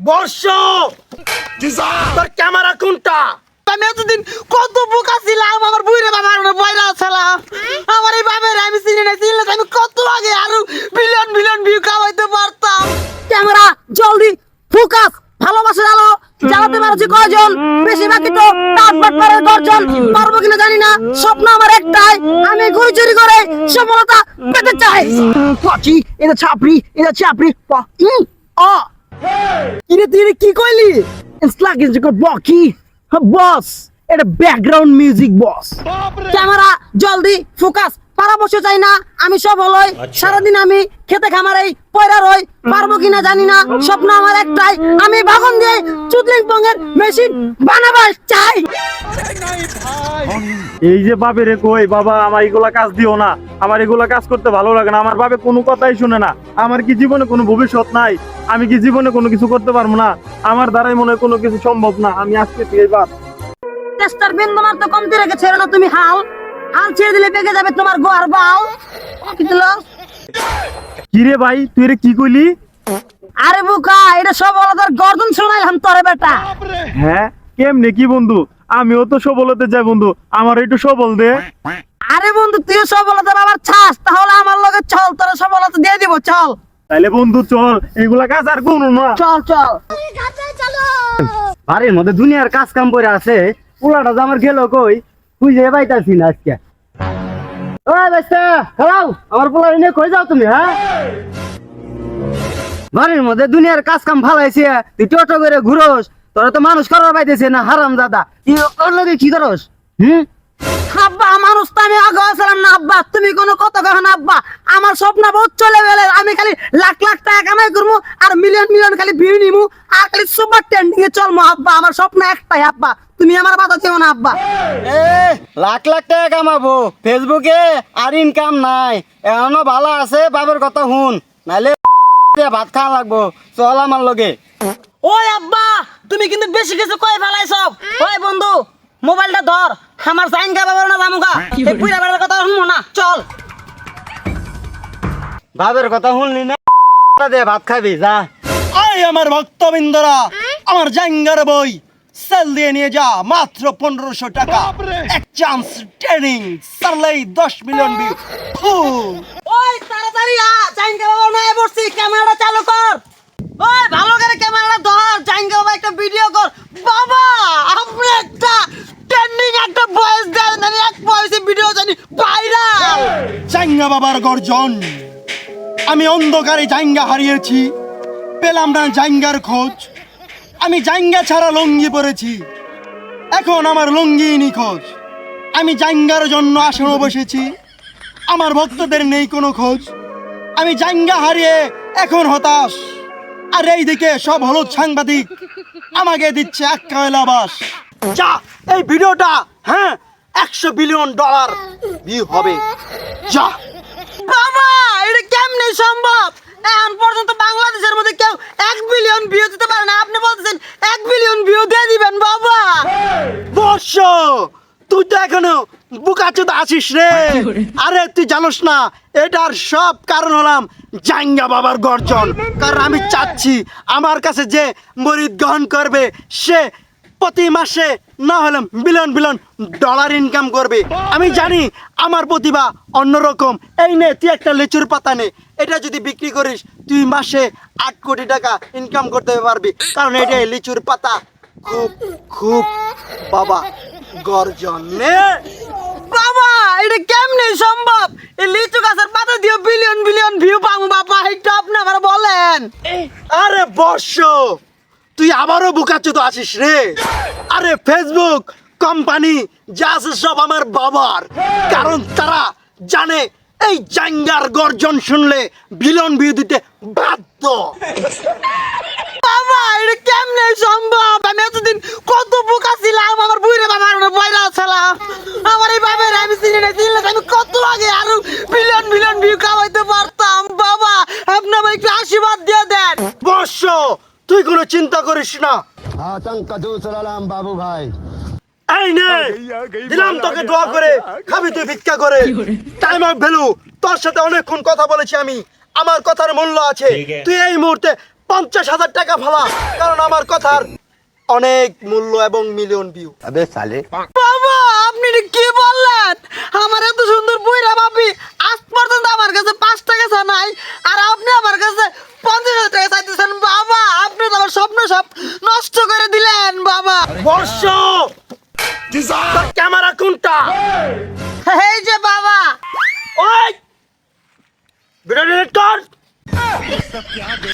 বর্ষ তোর ক্যামেরা কোনটা? আমি এতদিন কত বোকা ছিলাম, আমার বুইরে বাবার বয়রা ছিলাম, আমার এই বাবার আমি চিনি না, চিনলে আমি কত আগে আরো বিলিয়ন বিলিয়ন ভিউ কামাইতে পারতাম। ক্যামেরা জলদি ফোকাস, ভালোবাসা আলো জ্বালাতে পারছি কয়জন, বেশিরভাগই তো টাটবাট করে 10 জন, পারবো কিনা জানি না। স্বপ্ন আমার একটাই, আমি ঘুরি চুরি করে সফলতা পেতে চাই। পাচি এটা চাপড়ি, এটা চাপড়ি অ কিরে তুই কি কইলি? ইটস লাইক ইজ গট বকি বস, এটা ব্যাকগ্রাউন্ড মিউজিক বস। ক্যামেরা জলদি ফোকাস, পরামর্শ চাই না, আমি সব হলই। সারাদিন আমি খেতে খামারেই পয়রা রই, পারবো কিনা জানি না। স্বপ্ন আমার একটাই, আমি বাগন দিয়ে চুদলিং পঙ্গের মেশিন বানাবার চাই। এই যে বাপে রে কই বাবা আমার এগুলা কাজ দিও না, আমার এগুলা কাজ করতে ভালো লাগে না। আমার বাপে কোনো কথাই শুনে না। আমার কি জীবনে কোনো ভবিষ্যৎ নাই? আমি কি জীবনে কোনো কিছু করতে পারবো না? আমার দ্বারাই মনে হয় কোনো কিছু সম্ভব না। আমি আজকে থেকে বাপ চেষ্টার বিন্দু মাত্র কমতি রেখে ছেড়ে না তুমি হাল, হাল ছেড়ে দিলে পেকে যাবে তোমার গোয়ার বাল। কি দিল? কি রে ভাই তুই রে কি কইলি? আরে বুকা, এটা সব আলাদার গর্দন শোনাইলাম তোরে বেটা। হ্যাঁ কেমনে কি বন্ধু? আমিও তো সবলতে যাই বন্ধু, আমার একটু সবল দে। আরে বন্ধু তুইও সফলতা বাবার ছাস, তাহলে আমার লগে চল, তোরা সফলতা দিয়ে দিব চল। তাইলে বন্ধু চল, এগুলা কাজ আর কোনো না। চল চল বাড়ির মধ্যে দুনিয়ার কাজ কাম করে আছে, পোলাটা যে আমার গেল কই খুঁজে পাইতাছি না আজকে। ওই বাচ্চা হ্যালো, আমার পোলা এনে কই যাও তুমি? হ্যাঁ বাড়ির মধ্যে দুনিয়ার কাজ কাম ফালাইছে, তুই টোটো করে ঘুরোস, তোরা তো মানুষ করার পাইতেছে না হারাম দাদা। তুই ওর লগে কি করস? আব্বা মানুষ তো আমি আগে আসলাম না আব্বা, তুমি কোনো কথা কহ না আব্বা। আমার স্বপ্ন বহুত চলে গেলে, আমি খালি লাখ লাখ টাকা কামাই করবো আর মিলিয়ন মিলিয়ন খালি ভিউ নিমু আর খালি সুপার ট্রেন্ডিং এ চলবো আব্বা। আমার স্বপ্ন একটাই আব্বা, তুমি আমার বাধা দিও না আব্বা। লাখ লাখ টাকা কামাবো ফেসবুকে, আর ইনকাম নাই। এখনো ভালো আছে, বাবার কথা শুন, নাইলে ভাত খাওয়া লাগবো। চল আমার লগে। ওই আব্বা তুমি কিন্তু বেশি কিছু কয়ে ফেলাইছ। ওই বন্ধু মোবাইলটা ধর, আমার সাইন গা বাবার না জামুগা, এই পুরা বেড়ার কথা শুনবো না, চল। বাবার কথা শুনলি না, দে ভাত খাবি যা। আয় আমার ভক্তবৃন্দরা, আমার জাঙ্গার বই সেল দিয়ে নিয়ে যা মাত্র 1500 টাকা। এক চান্স ট্রেনিং সারলেই 10 মিলিয়ন ভিউ। ওই তাড়াতাড়ি আ, সাইন গা বাবা না বসছি, ক্যামেরাটা চালু কর। ওই ভালো করে ক্যামেরাটা ধর, সাইন গা বাবা একটা ভিডিও কর। বাবা আপনি একটা ট্রেন্ডিং একটা ভয়েস দেন, আমি এক ভয়েসে ভিডিও জানি ভাইরাল। জাঙ্গা বাবার গর্জন। আমি অন্ধকারে জাঙ্গা হারিয়েছি, পেলাম না জাঙ্গার খোঁজ। আমি জাঙ্গা ছাড়া লুঙ্গি পরেছি, এখন আমার লুঙ্গি নিখোঁজ। আমি জাঙ্গার জন্য আসনে বসেছি, আমার ভক্তদের নেই কোনো খোঁজ। আমি জাঙ্গা হারিয়ে এখন হতাশ, আর এইদিকে সব হলুদ সাংবাদিক আমাকে দিচ্ছে এক কয়লাবাস। যা এই ভিডিওটা, হ্যাঁ 100 বিলিয়ন ডলার ভিউ হবে। যা বাবা এটা কেমনে সম্ভব? এখন পর্যন্ত বাংলাদেশের মধ্যে কেউ 1 বিলিয়ন ভিউ দিতে পারে না, আপনি বলতেছেন 1 বিলিয়ন ভিউ দিয়ে দিবেন? বাবা বর্ষ তুই তো এখনো বুকাচোদা আছিস রে। আরে তুই জানোস না, এটার সব কারণ হলাম জাঙ্গা বাবার গর্জন। কারণ আমি চাচ্ছি আমার কাছে যে মরিদ গ্রহণ করবে সে প্রতি মাসে না হলে বিলিয়ন বিলিয়ন ডলার ইনকাম করবে। আমি জানি আমার প্রতিভা অন্যরকম। এই নে তুই একটা লিচুর পাতা নে, এটা যদি বিক্রি করিস তুই মাসে 8 কোটি টাকা ইনকাম করতে পারবি। কারণ এটা লিচুর পাতা খুব খুব বাবা গর্জন। নে বাবা এটা কেমনে সম্ভব? এই লিচু গাছের পাতা দিয়ে বিলিয়ন বিলিয়ন ভিউ পাবো বাবা, এটা আপনি আমার বলেন। আরে বর্ষ তুই আবারও বুকাচোদা আছিস রে। আরে ফেসবুক কোম্পানি যা আছে সব আমার বাবার। কারণ তারা জানে এই জাঙ্গার গর্জন শুনলে বিলিয়ন ভিউ দিতে বাধ্য। বাবা এটা কেমনে সম্ভব? আমি এতদিন কত বোকা ছিলাম, আমার বুইরে বাবার বয়রা ছিলাম, আমার এই বাবার আমি চিনি না, চিনলে আমি কত আগে আরো বিলিয়ন বিলিয়ন ভিউ কামাইতে পারতাম। বাবা আপনি আমাকে একটু আশীর্বাদ দিয়ে দেন। বর্ষ তুই কোনো চিন্তা করিস না। आतंक का दूसरा सलाम बाबू भाई। এই নে দিলাম তোকে দোয়া করে, খাবি তুই ভিক্ষা করে। টাইম অফ ভ্যালু, তোর সাথে অনেকক্ষণ কথা বলেছি আমি, আমার কথার মূল্য আছে। তুই এই মুহূর্তে 50,000 টাকা ফেলা, কারণ আমার কথার অনেক মূল্য এবং মিলিয়ন ভিউ। अबे साले বাবা আপনি এটা কি বললেন? আমার এত সুন্দর বইরা ভাবি আজ পর্যন্ত আমার কাছে 5 টাকা চা নাই, আর আপনি আমার কাছে 50,000 টাকা চাইতেছেন। বাবা আপনি তো আমার স্বপ্ন সব নষ্ট করে দিলেন বাবা। বর্ষ, তোর ক্যামেরা কোনটা? এই যে বাবা। ওই ভিডিও ডিলিট কর।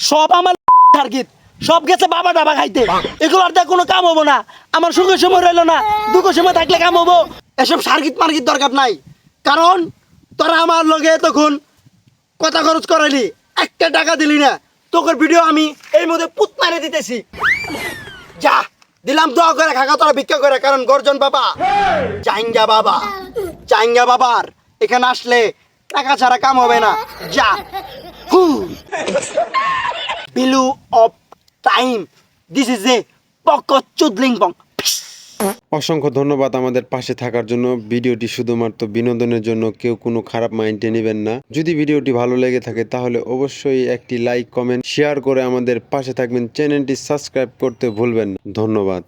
সব আমার টার্গেট, সব গেছে বাবা ডাবা খাইতে। এগুলোর দিয়ে কোনো কাম হবো না। আমার সুখের সময় রইলো না, দুঃখের সময় থাকলে কাম হবো। এসব সার্কিট মার্কিট দরকার নাই, কারণ তোরা আমার লগে তখন কথা খরচ করাইলি, 1 টাকা দিলি না। তোর ভিডিও আমি এই মধ্যে পুত মারে দিতেছি। যা দিলাম, দোয়া করে খাকা তোরা ভিক্ষা করে, কারণ গর্জন বাবা চাইঙ্গা বাবা, চাইঙ্গা বাবার এখানে আসলে টাকা ছাড়া কাম হবে না। যা value of time, this is a পক চুদলিং পং। অসংখ্য ধন্যবাদ আমাদের পাশে থাকার জন্য। ভিডিওটি শুধুমাত্র বিনোদনের জন্য, কেউ কোনো খারাপ মাইন্ডে নেবেন না। যদি ভিডিওটি ভালো লেগে থাকে তাহলে অবশ্যই একটি লাইক, কমেন্ট, শেয়ার করে আমাদের পাশে থাকবেন। চ্যানেলটি সাবস্ক্রাইব করতে ভুলবেন না। ধন্যবাদ।